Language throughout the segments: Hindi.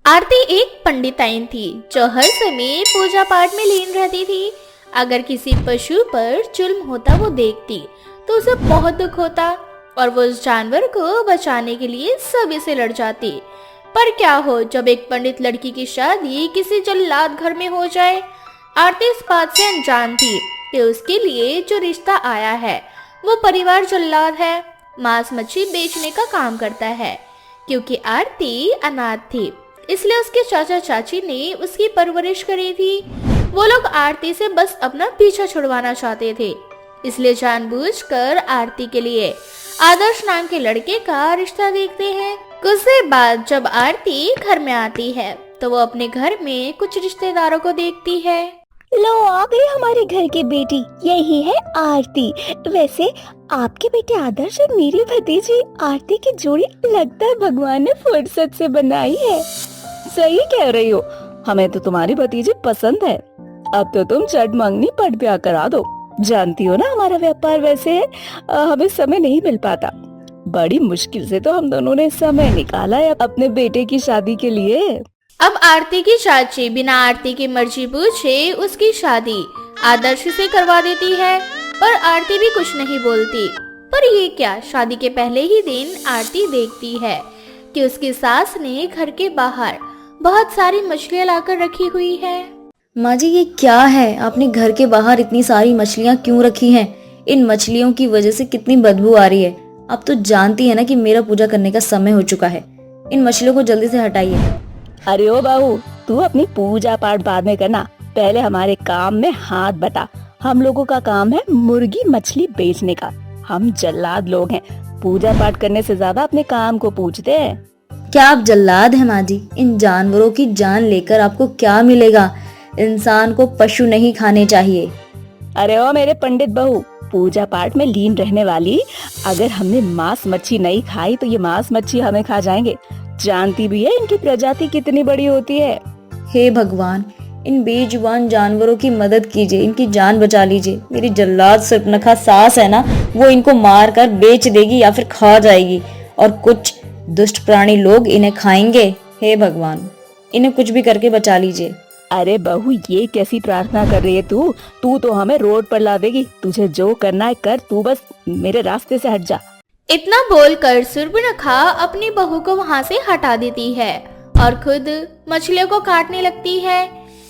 आरती एक पंडिताइन थी जो हर समय पूजा पाठ में लीन रहती थी। अगर किसी पशु पर जुल्म होता वो देखती तो उसे बहुत दुख होता और वो उस जानवर को बचाने के लिए सभी से लड़ जाती। पर क्या हो जब एक पंडित लड़की की शादी किसी जल्लाद घर में हो जाए। आरती इस बात से अनजान थी कि उसके लिए जो रिश्ता आया है वो परिवार जल्लाद है, मांस मच्छी बेचने का काम करता है। क्योंकि आरती अनाथ थी इसलिए उसके चाचा चाची ने उसकी परवरिश करी थी। वो लोग आरती से बस अपना पीछा छुड़वाना चाहते थे, इसलिए जानबूझकर आरती के लिए आदर्श नाम के लड़के का रिश्ता देखते हैं। कुछ देर बाद जब आरती घर में आती है तो वो अपने घर में कुछ रिश्तेदारों को देखती है। लो आ गई हमारे घर की बेटी, यही है आरती। वैसे आपके बेटे आदर्श और मेरी भतीजी आरती की जोड़ी लगता है भगवान ने फुर्सत से बनाई है। सही कह रही हो, हमें तो तुम्हारी भतीजी पसंद है। अब तो तुम चट मंगनी पट ब्याह करा दो। जानती हो ना हमारा व्यापार वैसे है, हमें समय नहीं मिल पाता। बड़ी मुश्किल से तो हम दोनों ने समय निकाला है अपने बेटे की शादी के लिए। अब आरती की चाची बिना आरती की मर्जी पूछे उसकी शादी आदर्श से करवा देती है, पर आरती भी कुछ नहीं बोलती। पर ये क्या, शादी के पहले ही दिन आरती देखती है कि उसकी सास ने घर के बाहर बहुत सारी मछलियाँ लाकर रखी हुई है। माँ जी ये क्या है, आपने घर के बाहर इतनी सारी मछलियाँ क्यों रखी हैं? इन मछलियों की वजह से कितनी बदबू आ रही है। अब तो जानती है ना कि मेरा पूजा करने का समय हो चुका है। इन मछलियों को जल्दी से हटाइए। अरे ओ बहू, तू अपनी पूजा पाठ बाद में करना, पहले हमारे काम में हाथ बटा। हम लोगों का काम है मुर्गी मछली बेचने का। हम जल्लाद लोग हैं, पूजा पाठ करने से ज्यादा अपने काम को पूजते हैं। क्या आप जल्लाद हैं माँ जी? इन जानवरों की जान लेकर आपको क्या मिलेगा? इंसान को पशु नहीं खाने चाहिए। अरे ओ मेरे पंडित बहू, पूजा पाठ में लीन रहने वाली, अगर हमने मांस मच्छी नहीं खाई तो ये मांस मच्छी हमें खा जाएंगे। जानती भी है इनकी प्रजाति कितनी बड़ी होती है। हे भगवान, इन बेजुबान जानवरों की मदद कीजिए, इनकी जान बचा लीजिए। मेरी जल्लाद सुर्पनखा सास है ना, वो इनको मार कर बेच देगी या फिर खा जाएगी और कुछ दुष्ट प्राणी लोग इन्हें खाएंगे। हे भगवान, इन्हें कुछ भी करके बचा लीजिए। अरे बहू, ये कैसी प्रार्थना कर रही है तू? तू तो हमें रोड पर ला देगी। तुझे जो करना है कर, तू बस मेरे रास्ते से हट जा। इतना बोलकर सुर्पनखा अपनी बहू को वहाँ से हटा देती है और खुद मछलियों को काटने लगती है।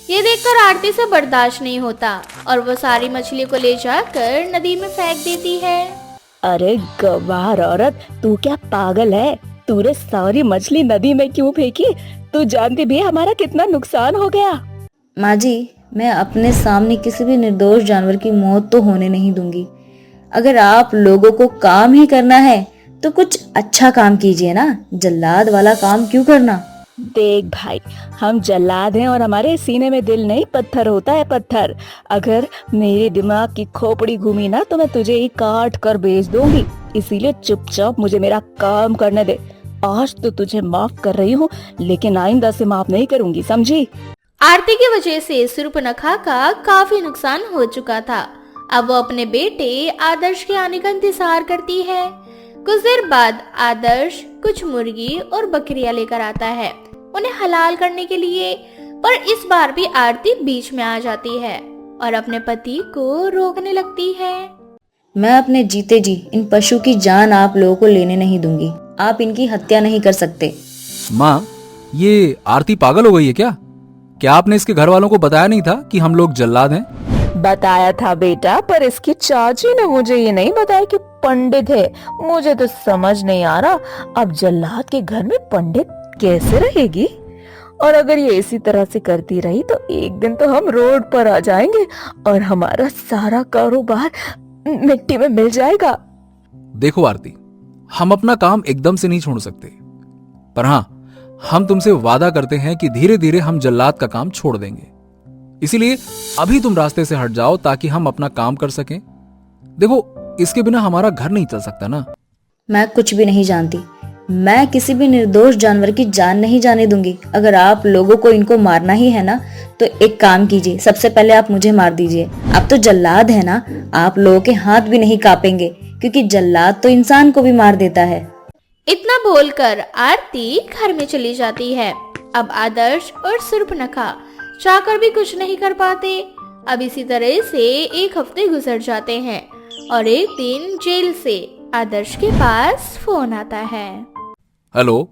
ये देखकर आरती से बर्दाश्त नहीं होता और वो सारी मछलियों को ले जाकर नदी में फेंक देती है। अरे गवार औरत, तू क्या पागल है? तूने सारी मछली नदी में क्यों फेंकी? तू जानती भी है हमारा कितना नुकसान हो गया। माँ जी, मैं अपने सामने किसी भी निर्दोष जानवर की मौत तो होने नहीं दूंगी। अगर आप लोगों को काम ही करना है तो कुछ अच्छा काम कीजिए ना, जल्लाद वाला काम क्यों करना? देख भाई, हम जल्लाद हैं और हमारे सीने में दिल नहीं, पत्थर होता है, पत्थर। अगर मेरे दिमाग की खोपड़ी घूमी ना तो मैं तुझे ही काट कर बेच दूंगी। इसीलिए चुपचाप मुझे मेरा काम करने दे। आज तो तुझे माफ कर रही हूँ, लेकिन आइंदा से माफ नहीं करूंगी, समझी? आरती की वजह से सुर्पनखा का काफी नुकसान हो चुका था। अब वो अपने बेटे आदर्श के आने का इंतजार करती है। कुछ देर बाद आदर्श कुछ मुर्गी और बकरियां लेकर आता है उन्हें हलाल करने के लिए, पर इस बार भी आरती बीच में आ जाती है और अपने पति को रोकने लगती है। मैं अपने जीते जी इन पशु की जान आप लोगों को लेने नहीं दूंगी। आप इनकी हत्या नहीं कर सकते। माँ, ये आरती पागल हो गई है क्या? क्या आपने इसके घर वालों को बताया नहीं था कि हम लोग जल्लाद हैं? बताया था बेटा, पर इसकी चाची ने मुझे ये नहीं बताया कि पंडित है। मुझे तो समझ नहीं आ रहा, अब जल्लाद के घर में पंडित कैसे रहेगी? और अगर ये इसी तरह से करती रही तो एक दिन तो हम रोड पर आ जाएंगे और हमारा सारा कारोबार मिट्टी में मिल जाएगा। देखो आरती, हम अपना काम एकदम से नहीं छोड़ सकते, पर हाँ, हम तुमसे वादा करते हैं कि धीरे धीरे हम जल्लाद का काम छोड़ देंगे। इसीलिए अभी तुम रास्ते से हट जाओ ताकि हम अपना काम कर सकें। देखो, इसके बिना हमारा घर नहीं चल सकता ना। मैं कुछ भी नहीं जानती। मैं किसी भी निर्दोष जानवर की जान नहीं जाने दूंगी। अगर आप लोगों को इनको मारना ही है ना तो एक काम कीजिए, सबसे पहले आप मुझे मार दीजिए। आप तो जल्लाद है ना, आप लोगों के हाथ भी नहीं कांपेंगे क्योंकि जल्लाद तो इंसान को भी मार देता है। इतना बोलकर आरती घर में चली जाती है अब आदर्श और सूर्पनखा चाहकर भी कुछ नहीं कर पाते। अब इसी तरह से 1 हफ्ते गुजर जाते हैं और एक दिन जेल से आदर्श के पास फोन आता है। हेलो,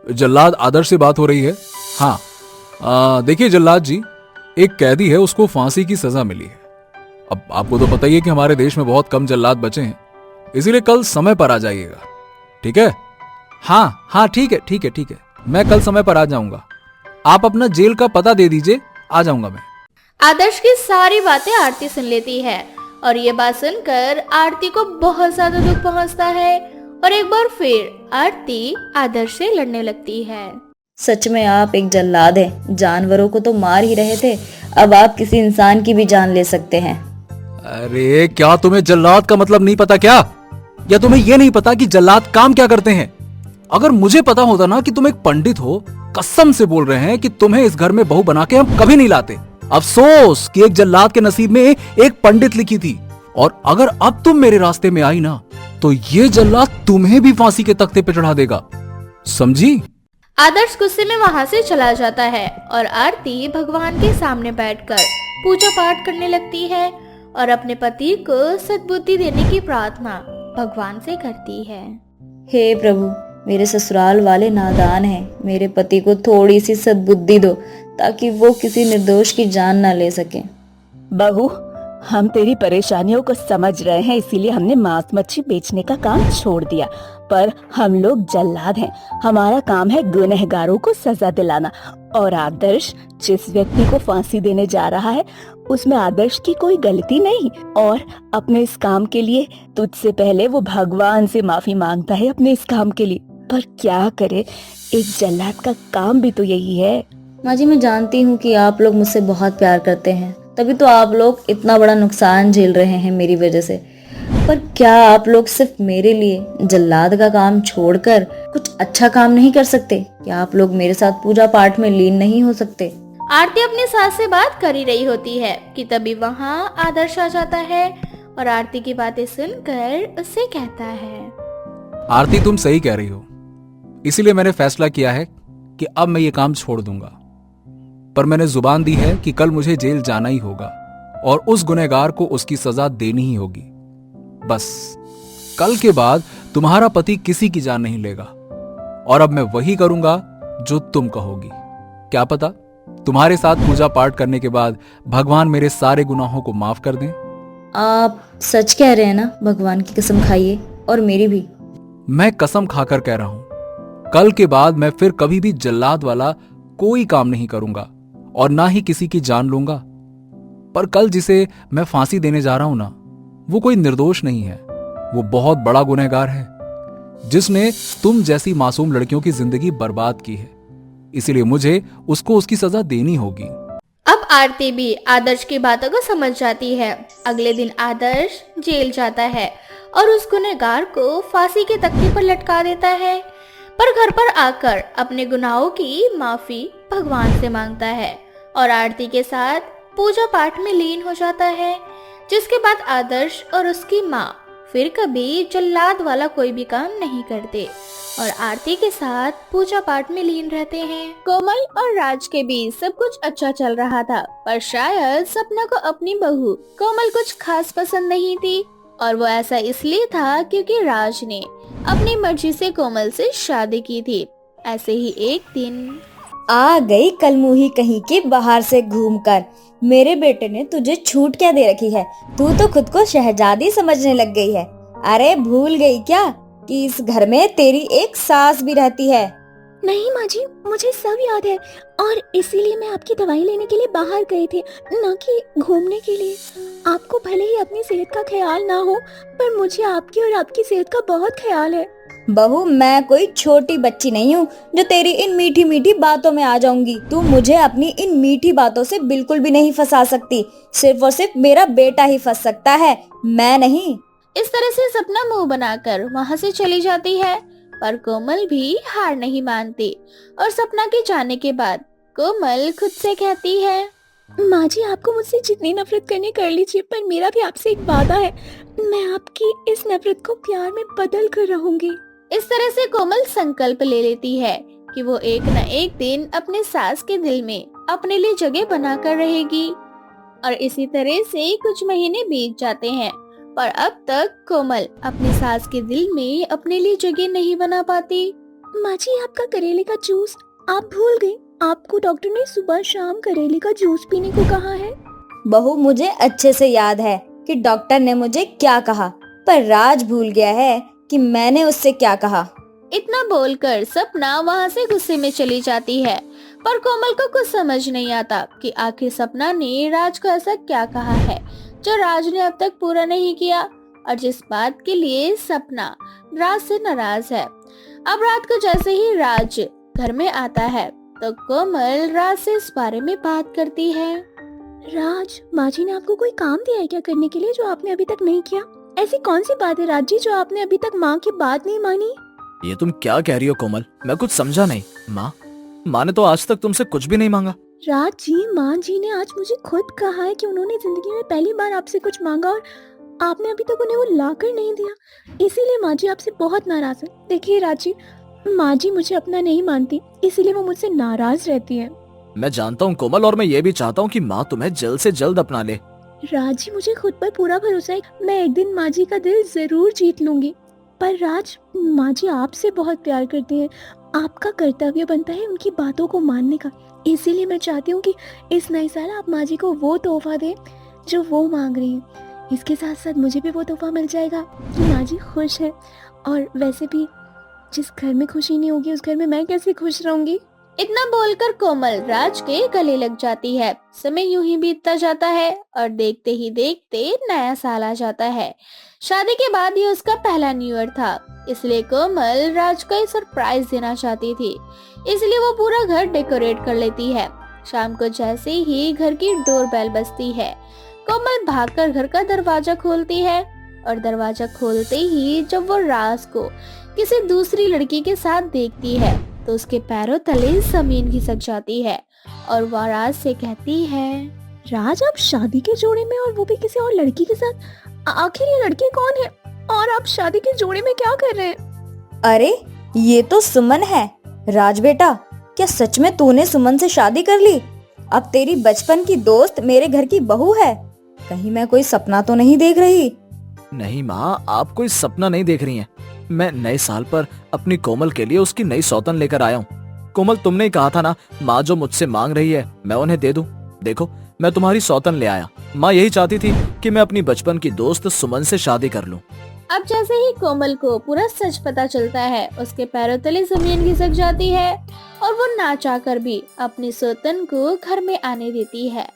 जल्लाद आदर्श से बात हो रही है? हाँ, देखिए जल्लाद जी, एक कैदी है, उसको फांसी की सजा मिली है। अब आपको तो पता ही है कि हमारे देश में बहुत कम जल्लाद बचे हैं, इसीलिए कल समय पर आ जाइएगा, ठीक है? हाँ, ठीक है, मैं कल समय पर आ जाऊंगा। आप अपना जेल का पता दे दीजिए, आ जाऊंगा मैं। आदर्श की सारी बातें आरती सुन लेती है और ये बात सुनकर आरती को बहुत ज्यादा दुख पहुंचता है और एक बार फिर आरती आदर्श से लड़ने लगती है। सच में आप एक जल्लाद हैं। जानवरों को तो मार ही रहे थे, अब आप किसी इंसान की भी जान ले सकते हैं। अरे क्या तुम्हें जल्लाद का मतलब नहीं पता क्या? या तुम्हें यह नहीं पता कि जल्लाद काम क्या करते हैं? अगर मुझे पता होता ना कि तुम एक पंडित हो, कसम से बोल रहे हैं कि तुम्हें इस घर में बहू बना के हम कभी नहीं लाते। अफसोस कि एक जल्लाद के नसीब में एक पंडित लिखी थी, और अगर अब तुम मेरे रास्ते में आई ना तो ये जल्लाद तुम्हें भी फांसी के तख्ते पे चढ़ा देगा, समझी? आदर्श गुस्से में वहां से चला जाता है और आरती भगवान के सामने बैठकर पूजा पाठ करने लगती है और अपने पति को सद्बुद्धि देने की प्रार्थना भगवान से करती है। हे प्रभु, मेरे ससुराल वाले नादान हैं, मेरे पति को थोड़ी सी सद्बुद्धि दो ताकि वो किसी निर्दोष की जान ना ले सके। बहू, हम तेरी परेशानियों को समझ रहे हैं, इसीलिए हमने मांस मच्छी बेचने का काम छोड़ दिया। पर हम लोग जल्लाद हैं, हमारा काम है गुनहगारों को सजा दिलाना। और आदर्श जिस व्यक्ति को फांसी देने जा रहा है उसमें आदर्श की कोई गलती नहीं, और अपने इस काम के लिए तुझसे पहले वो भगवान से माफी मांगता है अपने इस काम के लिए। पर क्या करे, एक जल्लाद का काम भी तो यही है। माँ जी, मैं जानती हूँ कि आप लोग मुझसे बहुत प्यार करते हैं, तभी तो आप लोग इतना बड़ा नुकसान झेल रहे हैं मेरी वजह से। पर क्या आप लोग सिर्फ मेरे लिए जल्लाद का काम छोड़कर कुछ अच्छा काम नहीं कर सकते? क्या आप लोग मेरे साथ पूजा पाठ में लीन नहीं हो सकते? आरती अपने सास से बात कर ही रही होती है कि तभी वहाँ आदर्श आ जाता है और आरती की बातें सुनकर उससे कहता है, आरती तुम सही कह रही हो, इसीलिए मैंने फैसला किया है कि अब मैं ये काम छोड़ दूंगा। पर मैंने जुबान दी है कि कल मुझे जेल जाना ही होगा और उस गुनहगार को उसकी सजा देनी ही होगी। बस कल के बाद तुम्हारा पति किसी की जान नहीं लेगा, और अब मैं वही करूंगा जो तुम कहोगी। क्या पता तुम्हारे साथ पूजा पाठ करने के बाद भगवान मेरे सारे गुनाहों को माफ कर दें। आप सच कह रहे हैं ना? भगवान की कसम खाइए, और मेरी भी। मैं कसम खाकर कह रहा हूं, कल के बाद मैं फिर कभी भी जल्लाद वाला कोई काम नहीं करूंगा और ना ही किसी की जान लूंगा। पर कल जिसे मैं फांसी देने जा रहा हूं ना, वो कोई निर्दोष नहीं है, वो बहुत बड़ा गुनहगार है जिसने तुम जैसी मासूम लड़कियों की जिंदगी बर्बाद की है। इसीलिए मुझे उसको उसकी सजा देनी होगी। अब आरती भी आदर्श की बातों को समझ जाती है। अगले दिन आदर्श जेल जाता है और उस गुनहगार को फांसी के तख्ते पर लटका देता है, पर घर पर आकर अपने गुनाहों की माफी भगवान से मांगता है और आरती के साथ पूजा पाठ में लीन हो जाता है। जिसके बाद आदर्श और उसकी माँ फिर कभी जल्लाद वाला कोई भी काम नहीं करते और आरती के साथ पूजा पाठ में लीन रहते हैं। कोमल और राज के बीच सब कुछ अच्छा चल रहा था, पर शायद सपना को अपनी बहू कोमल कुछ खास पसंद नहीं थी, और वो ऐसा इसलिए था क्योंकि राज ने अपनी मर्जी से कोमल से शादी की थी। ऐसे ही एक दिन आ गई कलमुही कहीं के बाहर से घूमकर। मेरे बेटे ने तुझे छूट क्या दे रखी है? तू तो खुद को शहजादी समझने लग गई है। अरे भूल गई क्या कि इस घर में तेरी एक सास भी रहती है? नहीं माँ जी, मुझे सब याद है, और इसीलिए मैं आपकी दवाई लेने के लिए बाहर गए थे, न कि घूमने के लिए। आपको भले ही अपनी सेहत का ख्याल ना हो, पर मुझे आपकी और आपकी सेहत का बहुत ख्याल है। बहू, मैं कोई छोटी बच्ची नहीं हूँ जो तेरी इन मीठी मीठी बातों में आ जाऊंगी। तू मुझे अपनी इन मीठी बातों से बिल्कुल भी नहीं फंसा सकती। सिर्फ और सिर्फ मेरा बेटा ही फंस सकता है, मैं नहीं। इस तरह से सपना मुंह बनाकर वहाँ से चली जाती है, पर कोमल भी हार नहीं मानती और सपना के जाने के बाद कोमल खुद से कहती है, माँ जी, आपको मुझसे जितनी नफरत करनी कर लीजिए, पर मेरा भी आपसे एक वादा है, मैं आपकी इस नफरत को प्यार में बदल कर रहूंगी। इस तरह से कोमल संकल्प ले लेती है कि वो एक न एक दिन अपने सास के दिल में अपने लिए जगह बनाकर रहेगी। और इसी तरह से कुछ महीने बीत जाते हैं, पर अब तक कोमल अपनी सास के दिल में अपने लिए जगह नहीं बना पाती। माँ जी, आपका करेले का जूस आप भूल गई। आपको डॉक्टर ने सुबह शाम करेले का जूस पीने को कहा है। बहू, मुझे अच्छे से याद है कि डॉक्टर ने मुझे क्या कहा, पर राज भूल गया है कि मैंने उससे क्या कहा। इतना बोलकर सपना वहाँ से गुस्से में चली जाती है, पर कोमल को कुछ समझ नहीं आता कि आखिर सपना ने राज को ऐसा क्या कहा है जो राज ने अब तक पूरा नहीं किया, और जिस बात के लिए सपना राज से नाराज है। अब रात को जैसे ही राज घर में आता है तो कोमल राज से इस बारे में बात करती है। राज, माँ जी ने आपको कोई काम दिया है क्या करने के लिए जो आपने अभी तक नहीं किया? ऐसी कौन सी बात है राज जी जो आपने अभी तक माँ की बात नहीं मानी? ये तुम क्या कह रही हो कोमल? मैं कुछ समझा नहीं। माँ ने तो आज तक तुमसे कुछ भी नहीं मांगा। राज जी, माँ जी ने आज मुझे खुद कहा है कि उन्होंने जिंदगी में पहली बार आपसे कुछ मांगा और आपने अभी तक उन्हें वो लाकर नहीं दिया, इसीलिए माँ जी आपसे बहुत नाराज है। देखिए राज जी, माँ जी मुझे अपना नहीं मानती, इसीलिए वो मुझसे नाराज रहती है। मैं जानता हूँ कोमल, और मैं ये भी चाहता हूँ कि माँ तुम्हें जल्द से जल्द अपना ले। राज जी, मुझे खुद पर पूरा भरोसा है, मैं एक दिन माँ जी का दिल जरूर जीत लूंगी। पर राज, माँ जी आपसे बहुत प्यार करती हैं, आपका कर्तव्य बनता है उनकी बातों को मानने का। इसीलिए मैं चाहती हूँ कि इस नए साल आप माँ जी को वो तोहफा दें जो वो मांग रही हैं। इसके साथ साथ मुझे भी वो तोहफा मिल जाएगा कि माँ जी खुश है। और वैसे भी जिस घर में खुशी नहीं होगी उस घर में मैं कैसे खुश रहूंगी। इतना बोलकर कोमल राज के गले लग जाती है। समय यूं ही बीतता जाता है और देखते ही देखते नया साल आ जाता है। शादी के बाद ये उसका पहला न्यू ईयर था, इसलिए कोमल राज को एक सरप्राइज देना चाहती थी। इसलिए वो पूरा घर डेकोरेट कर लेती है। शाम को जैसे ही घर की डोरबेल बजती है, कोमल भागकर घर का दरवाजा खोलती है, और दरवाजा खोलते ही जब वो राज को किसी दूसरी लड़की के साथ देखती है तो उसके पैरों तले जमीन खिसक जाती है और वह राज से कहती है, राज, आप शादी के जोड़े में और वो भी किसी और लड़की के साथ, आखिर ये लड़की कौन है और आप शादी के जोड़े में क्या कर रहे हैं? अरे ये तो सुमन है। राज बेटा, क्या सच में तूने सुमन से शादी कर ली? अब तेरी बचपन की दोस्त मेरे घर की बहू है। कहीं मैं कोई सपना तो नहीं देख रही? नहीं माँ, आप कोई सपना नहीं देख रही हैं। मैं नए साल पर अपनी कोमल के लिए उसकी नई सौतन लेकर आया हूँ। कोमल, तुमने ही कहा था ना, माँ जो मुझसे मांग रही है मैं उन्हें दे दूं। देखो, मैं तुम्हारी सौतन ले आया। माँ यही चाहती थी कि मैं अपनी बचपन की दोस्त सुमन से शादी कर लूं। अब जैसे ही कोमल को पूरा सच पता चलता है, उसके पैरों तले जमीन खिसक जाती है और वो ना चाहकर भी अपनी सौतन को घर में आने देती है।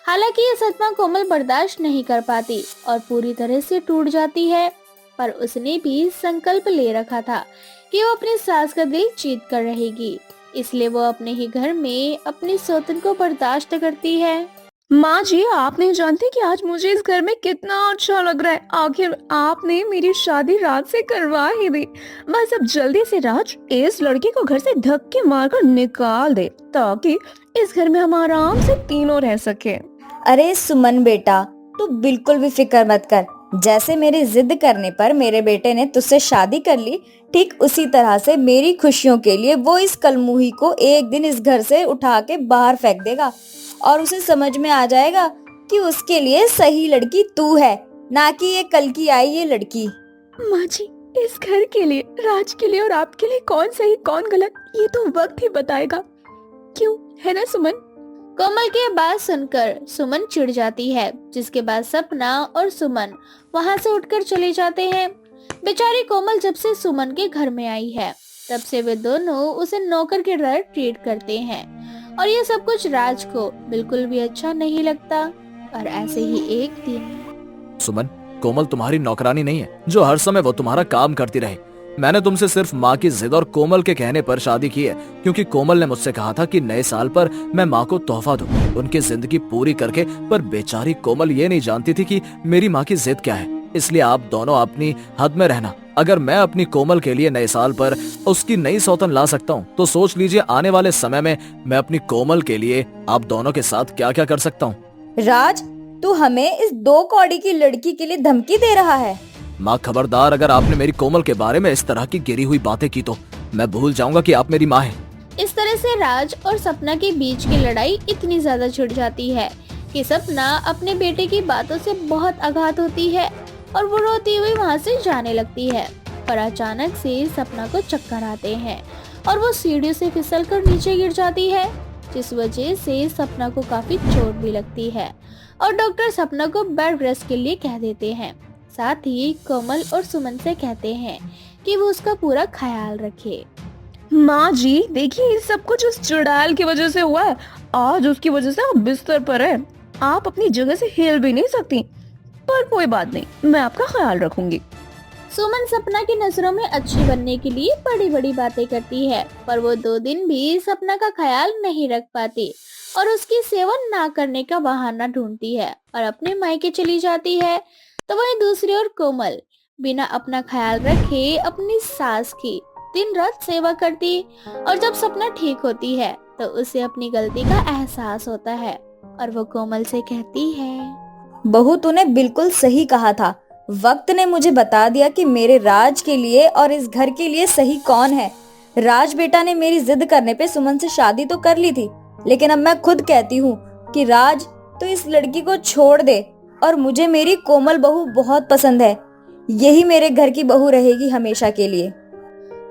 हालांकि ये सदमा कोमल बर्दाश्त नहीं कर पाती और पूरी तरह से टूट जाती है, पर उसने भी संकल्प ले रखा था कि वो अपनी सास का दिल जीत कर रहेगी। इसलिए वो अपने ही घर में अपनी सौतन को बर्दाश्त करती है। माँ जी, आप नहीं जानते कि आज मुझे इस घर में कितना अच्छा लग रहा है। आखिर आपने मेरी शादी राज से करवा ही दी। बस अब जल्दी से राज इस लड़की को घर से धक्के मारकर निकाल दे ताकि इस घर में हम आराम से तीनों रह सके। अरे सुमन बेटा, तू बिल्कुल भी फिक्र मत कर। जैसे मेरी जिद करने पर मेरे बेटे ने तुझसे शादी कर ली, ठीक उसी तरह से मेरी खुशियों के लिए वो इस कलमुही को एक दिन इस घर से उठा के बाहर फेंक देगा और उसे समझ में आ जाएगा कि उसके लिए सही लड़की तू है, ना कि ये कल की आई ये लड़की। माँ जी, इस घर के लिए, राज के लिए और आपके लिए कौन सही कौन गलत ये तो वक्त ही बताएगा, क्यों है ना सुमन? कोमल के बात सुनकर सुमन चिढ़ जाती है, जिसके बाद सपना और सुमन वहां से उठकर चले जाते हैं। बेचारी कोमल जब से सुमन के घर में आई है तब से वे दोनों उसे नौकर की तरह ट्रीट करते हैं और ये सब कुछ राज को बिल्कुल भी अच्छा नहीं लगता। और ऐसे ही एक दिन, सुमन, कोमल तुम्हारी नौकरानी नहीं है जो हर समय वो तुम्हारा काम करती रहे। मैंने तुमसे सिर्फ माँ की जिद और कोमल के कहने पर शादी की है, क्योंकि कोमल ने मुझसे कहा था कि नए साल पर मैं माँ को तोहफा दूं, उनकी जिंदगी पूरी करके। पर बेचारी कोमल ये नहीं जानती थी कि मेरी माँ की जिद क्या है। इसलिए आप दोनों अपनी हद में रहना। अगर मैं अपनी कोमल के लिए नए साल पर उसकी नई सौतन ला सकता हूँ तो सोच लीजिए आने वाले समय में मैं अपनी कोमल के लिए आप दोनों के साथ क्या क्या कर सकता हूँ। राज, तू हमें इस 2 कौड़ी की लड़की के लिए धमकी दे रहा है? माँ खबरदार, अगर आपने मेरी कोमल के बारे में इस तरह की गिरी हुई बातें की तो मैं भूल जाऊंगा कि आप मेरी माँ हैं। इस तरह से राज और सपना के बीच की लड़ाई इतनी ज्यादा छिड़ जाती है कि सपना अपने बेटे की बातों से बहुत आघात होती है और वो रोती हुई वहाँ से जाने लगती है। पर अचानक से सपना को चक्कर आते हैं और वो सीढ़ियों से फिसलकर नीचे गिर जाती है, जिस वजह से सपना को काफी चोट भी लगती है और डॉक्टर सपना को बेड रेस्ट के लिए कह देते हैं। साथ ही कोमल और सुमन से कहते हैं कि वो उसका पूरा ख्याल रखे। माँ जी देखिए, ये सब कुछ उस चुड़ैल की वजह से हुआ है। आज उसकी वजह से आप बिस्तर पर हैं। आप अपनी जगह से हिल भी नहीं सकती। पर कोई बात नहीं, मैं आपका ख्याल रखूंगी। सुमन सपना की नजरों में अच्छी बनने के लिए बड़ी बड़ी बातें करती है, पर वो 2 दिन भी सपना का ख्याल नहीं रख पाती और उसकी सेवा ना करने का बहाना ढूंढती है और अपने मायके चली जाती है। तो वहीं दूसरी ओर कोमल बिना अपना ख्याल रखे अपनी सास की दिन रात सेवा करती और जब सपना ठीक होती है तो उसे अपनी गलती का एहसास होता है और वो कोमल से कहती है, बहू तूने बिल्कुल सही कहा था। वक्त ने मुझे बता दिया कि मेरे राज के लिए और इस घर के लिए सही कौन है। राज बेटा ने मेरी जिद करने पे सुमन से शादी तो कर ली थी, लेकिन अब मैं खुद कहती हूँ कि राज तो इस लड़की को छोड़ दे और मुझे मेरी कोमल बहू बहुत पसंद है। यही मेरे घर की बहू रहेगी हमेशा के लिए।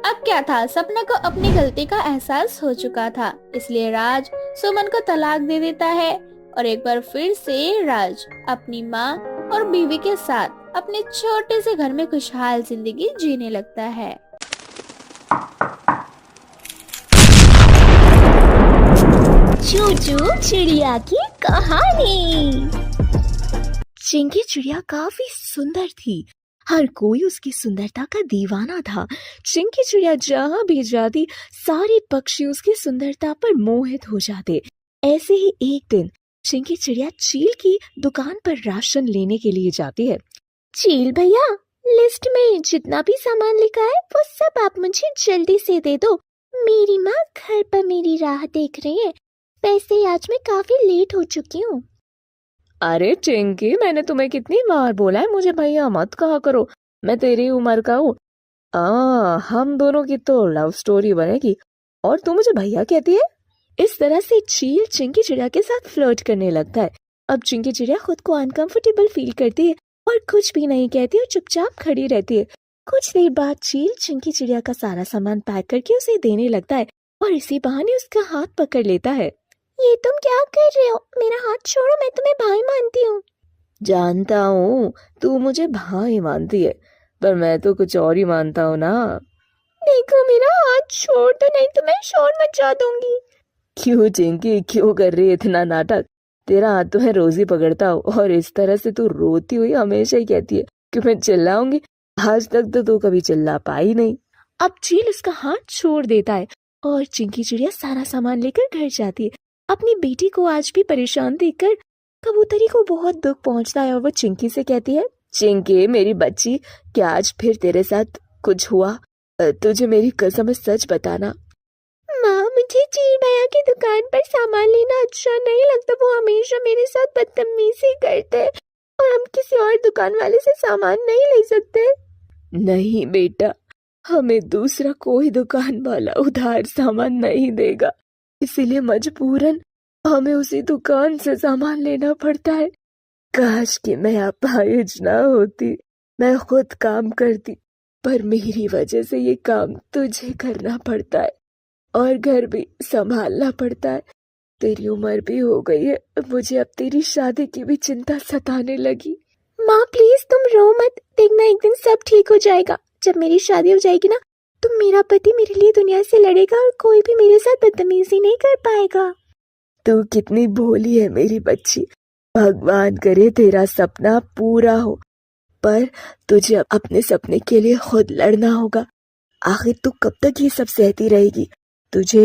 अब क्या था, सपना को अपनी गलती का एहसास हो चुका था, इसलिए राज सुमन को तलाक दे देता है और एक बार फिर से राज अपनी माँ और बीवी के साथ अपने छोटे से घर में खुशहाल जिंदगी जीने लगता है। चूचू चिड़िया की कहानी। चिंकी चिड़िया काफी सुंदर थी। हर कोई उसकी सुंदरता का दीवाना था। चिंकी चिड़िया जहाँ भी जाती सारे पक्षी उसकी सुंदरता पर मोहित हो जाते। ऐसे ही एक दिन चिंकी चिड़िया चील की दुकान पर राशन लेने के लिए जाती है। चील भैया, लिस्ट में जितना भी सामान लिखा है वो सब आप मुझे जल्दी से दे दो। मेरी माँ घर पर मेरी राह देख रही है। वैसे आज मैं काफी लेट हो चुकी हूँ। अरे चिंकी, मैंने तुम्हें कितनी बार बोला है मुझे भैया मत कहा करो। मैं तेरी उम्र का हूँ। हम दोनों की तो लव स्टोरी बनेगी और तू मुझे भैया कहती है। इस तरह से चील चिंकी चिड़िया के साथ फ्लर्ट करने लगता है। अब चिंकी चिड़िया खुद को अनकंफर्टेबल फील करती है और कुछ भी नहीं कहती और चुपचाप खड़ी रहती है। कुछ देर बाद चील चिंकी चिड़िया का सारा सामान पैक करके उसे देने लगता है और इसी बहाने उसका हाथ पकड़ लेता है। ये तुम क्या कर रहे हो? मेरा हाथ छोड़ो, मैं तुम्हें भाई मानती हूँ। जानता हूँ तू मुझे भाई मानती है, पर मैं तो कुछ और ही मानता हूँ ना। देखो मेरा हाथ छोड़ दो, नहीं तो मैं शोर मचा दूंगी। क्यों चिंकी, क्यों कर रही है इतना नाटक? तेरा हाथ तो मैं रोज ही पकड़ता हूँ और इस तरह से तू रोती हुई हमेशा ही कहती है कि मैं चिल्लाऊंगी। आज तक तो तू कभी चिल्ला पाई नहीं। अब चील उसका हाथ छोड़ देता है और चिंकी चिड़िया सारा सामान लेकर घर जाती है। अपनी बेटी को आज भी परेशान देखकर कबूतरी को बहुत दुख पहुंचता है और वो चिंकी से कहती है, चिंकी मेरी बच्ची, क्या आज फिर तेरे साथ कुछ हुआ? तुझे मेरी कसम सच बताना। माँ, मुझे चील भैया की दुकान पर सामान लेना अच्छा नहीं लगता। वो हमेशा मेरे साथ बदतमीजी करते हैं और हम किसी और दुकान वाले से सामान नहीं ले सकते। नहीं बेटा, हमें दूसरा कोई दुकान वाला उधार सामान नहीं देगा, इसीलिए मजबूरन हमें उसी दुकान से सामान लेना पड़ता है। काश कि मैं अपाहिज ना होती, मैं खुद काम करती, पर मेरी वजह से ये काम तुझे करना पड़ता है और घर भी संभालना पड़ता है। तेरी उम्र भी हो गई है, मुझे अब तेरी शादी की भी चिंता सताने लगी। माँ प्लीज तुम रो मत, देखना एक दिन सब ठीक हो जाएगा। जब मेरी शादी हो जाएगी ना, तो मेरा पति मेरे लिए दुनिया से लड़ेगा और कोई भी मेरे साथ बदतमीजी नहीं कर पाएगा। तू कितनी भोली है मेरी बच्ची। भगवान करे तेरा सपना पूरा हो, पर तुझे अपने सपने के लिए खुद लड़ना होगा। आखिर तू कब तक ये सब सहती रहेगी? तुझे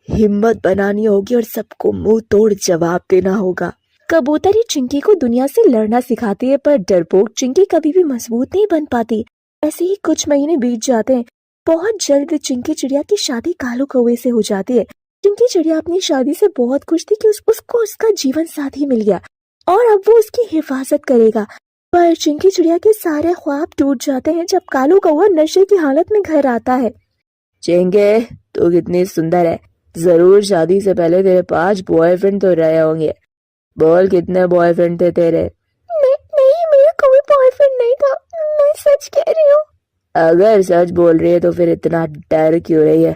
हिम्मत बनानी होगी और सबको मुंह तोड़ जवाब देना होगा। कबूतरी चिंकी को दुनिया से लड़ना सिखाती है, पर डरपोक चिंकी कभी भी मजबूत नहीं बन पाती। ऐसे ही कुछ महीने बीत जाते हैं। बहुत जल्द चिंकी चिड़िया की शादी कालू कौवे से हो जाती है। चिंकी चिड़िया अपनी शादी से बहुत खुश थी कि उसको उसका जीवन साथी मिल गया और अब वो उसकी हिफाजत करेगा। पर चिंकी चिड़िया के सारे ख्वाब टूट जाते हैं जब कालू कौवा नशे की हालत में घर आता है। चिंके, तू कितनी सुंदर है, जरूर शादी से पहले तेरे 5 बॉयफ्रेंड तो रहे होंगे। बोल कितने बॉयफ्रेंड थे तेरे? नहीं, मेरा कोई बॉयफ्रेंड नहीं था, मैं सच कह रही हूँ। अगर सच बोल रही है तो फिर इतना डर क्यों रही है?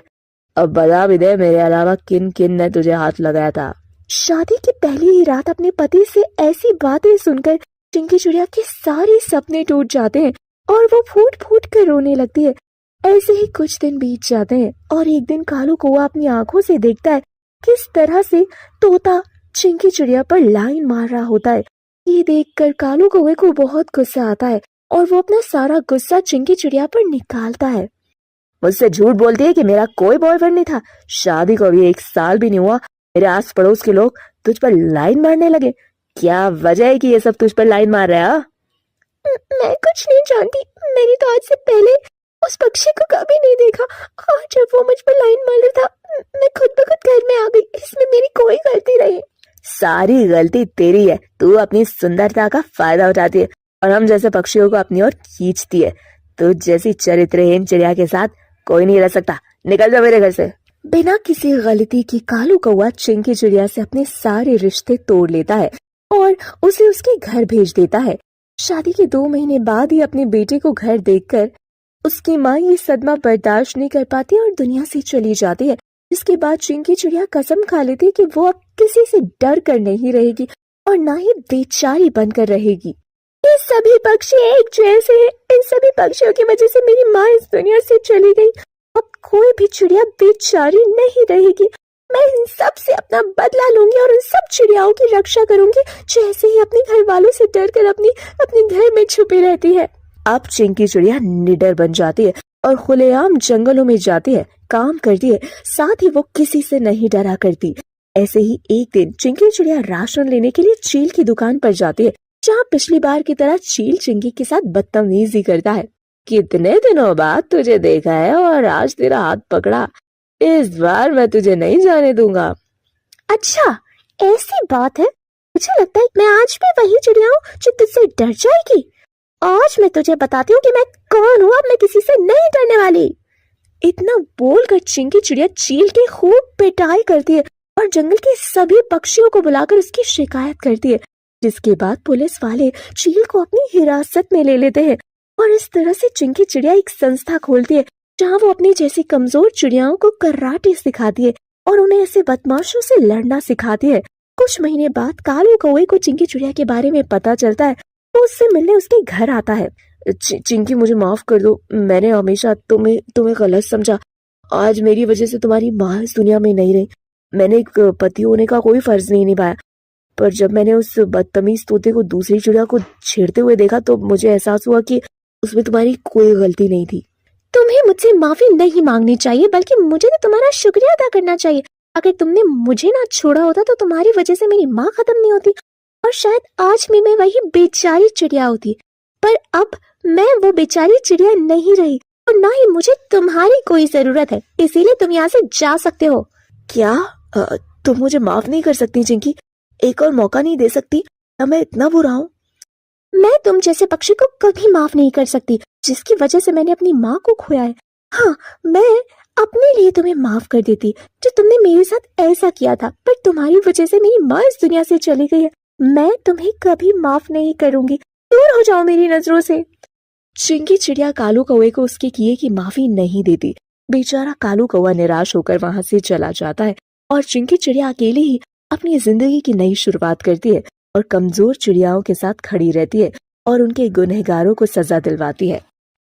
अब बता भी दे, मेरे अलावा किन किन ने तुझे हाथ लगाया था? शादी की पहली ही रात अपने पति से ऐसी बातें सुनकर चिंकी चिड़िया के सारे सपने टूट जाते हैं और वो फूट फूट कर रोने लगती है। ऐसे ही कुछ दिन बीत जाते हैं और एक दिन कालू कौआ अपनी आंखों से देखता है किस तरह से तोता चिंकी चिड़िया पर लाइन मार रहा होता है। ये देखकर कालू कौवे को बहुत गुस्सा आता है और वो अपना सारा गुस्सा चिंकी चिड़िया पर निकालता है। मुझसे झूठ बोलती है कि मेरा कोई बॉयफ्रेंड नहीं था। शादी को अभी 1 साल भी नहीं हुआ, मेरे आस पड़ोस के लोग तुझ पर लाइन मारने लगे। क्या वजह है कि ये सब तुझ पर लाइन मार रहे हैं? मैं कुछ नहीं जानती, मैंने तो आज से पहले उस पक्षी को कभी नहीं देखा और जब वो मुझ पर लाइन मार रहा था मैं खुद ब खुद घर में आ गई। इसमें मेरी कोई गलती नहीं। सारी गलती तेरी है। तू अपनी सुंदरता का फायदा उठाती है और हम जैसे पक्षियों को अपनी ओर खींचती है। तू जैसी चरित्रहीन चिड़िया के साथ कोई नहीं रह सकता। निकल जा मेरे घर से। बिना किसी गलती की कालू कौवा चिंकी चिड़िया से अपने सारे रिश्ते तोड़ लेता है और उसे उसके घर भेज देता है। शादी के 2 महीने बाद ही अपने बेटे को घर देखकर उसकी माँ ये सदमा बर्दाश्त नहीं कर पाती और दुनिया से चली जाती है। इसके बाद चिंकी चिड़िया कसम खा लेती कि वो अब किसी से डर कर नहीं रहेगी और ना ही बेचारी बनकर रहेगी। ये सभी पक्षी एक जैसे हैं। इन सभी पक्षियों की वजह से मेरी माँ इस दुनिया से चली गई। अब कोई भी चिड़िया बेचारी नहीं रहेगी। मैं इन सब से अपना बदला लूंगी और उन सब चिड़ियाओं की रक्षा करूंगी जो ऐसे ही अपने घर वालों से डर कर अपने घर में छुपी रहती है। अब चिंकी चिड़िया निडर बन जाती है और खुलेआम जंगलों में जाती है, काम करती है, साथ ही वो किसी से नहीं डरा करती। ऐसे ही एक दिन चिंकी चिड़िया राशन लेने के लिए चील की दुकान पर जाती है, जहाँ पिछली बार की तरह चील चिंकी के साथ बदतमीजी करता है। कितने दिनों बाद तुझे देखा है और आज तेरा हाथ पकड़ा। इस बार मैं तुझे नहीं जाने दूंगा। अच्छा, ऐसी बात है। मुझे लगता है मैं आज भी वही चिड़िया हूँ जो तुझसे डर जाएगी। आज मैं तुझे बताती हूँ कि मैं कौन हूँ। अब मैं किसी से नहीं डरने वाली। इतना बोलकर चिंकी चिड़िया चील की खूब पिटाई करती है और जंगल के सभी पक्षियों को बुलाकर उसकी शिकायत करती है, जिसके बाद पुलिस वाले चील को अपनी हिरासत में ले लेते हैं और इस तरह से चिंकी चिड़िया एक संस्था खोलती है जहाँ वो अपनी जैसी कमजोर चिड़ियाओं को कराटे सिखाती है और उन्हें ऐसे बदमाशों से लड़ना सिखाती है। कुछ महीने बाद कालू कौवे को चिंकी चिड़िया के बारे में पता चलता है। वो उससे मिलने उसके घर आता है। चिंकी, मुझे माफ कर दो, मैंने हमेशा तुम्हें गलत समझा। आज मेरी वजह से तुम्हारी माँ इस दुनिया में नहीं रही। मैंने एक पति होने का कोई फर्ज नहीं निभाया, पर जब मैंने उस बदतमीज तोते को दूसरी चिड़िया को छेड़ते हुए देखा तो मुझे एहसास हुआ कि उसमें तुम्हारी कोई गलती नहीं थी। तुम्हें मुझसे माफी नहीं मांगनी चाहिए, बल्कि मुझे तो तुम्हारा शुक्रिया अदा करना चाहिए। अगर तुमने मुझे ना छोड़ा होता तो तुम्हारी वजह से मेरी माँ खत्म नहीं होती और शायद आज भी मैं वही बेचारी चिड़िया होती। पर अब मैं वो बेचारी चिड़िया नहीं रही और ना ही मुझे तुम्हारी कोई जरूरत है, इसीलिए तुम यहाँ से जा सकते हो। क्या तुम मुझे माफ नहीं कर सकती चिंकी? एक और मौका नहीं दे सकती? क्या मैं इतना बुरा हूँ? मैं तुम जैसे पक्षी को कभी माफ नहीं कर सकती, जिसकी वजह से मैंने अपनी माँ को खोया है। हाँ, मैं अपने लिए तुम्हें माफ कर देती जो तुमने मेरे साथ ऐसा किया था, पर तुम्हारी वजह से मेरी माँ इस दुनिया से चली गई है। मैं तुम्हें कभी माफ नहीं करूंगी। दूर हो जाओ मेरी नजरों से। चिंकी चिड़िया कालू कौवे को उसके किए की माफी नहीं देती। बेचारा कालू कौवा निराश होकर वहां से चला जाता है और चिंकी चिड़िया अकेली ही अपनी जिंदगी की नई शुरुआत करती है और कमजोर चिड़ियाओं के साथ खड़ी रहती है और उनके गुनहगारों को सजा दिलवाती है।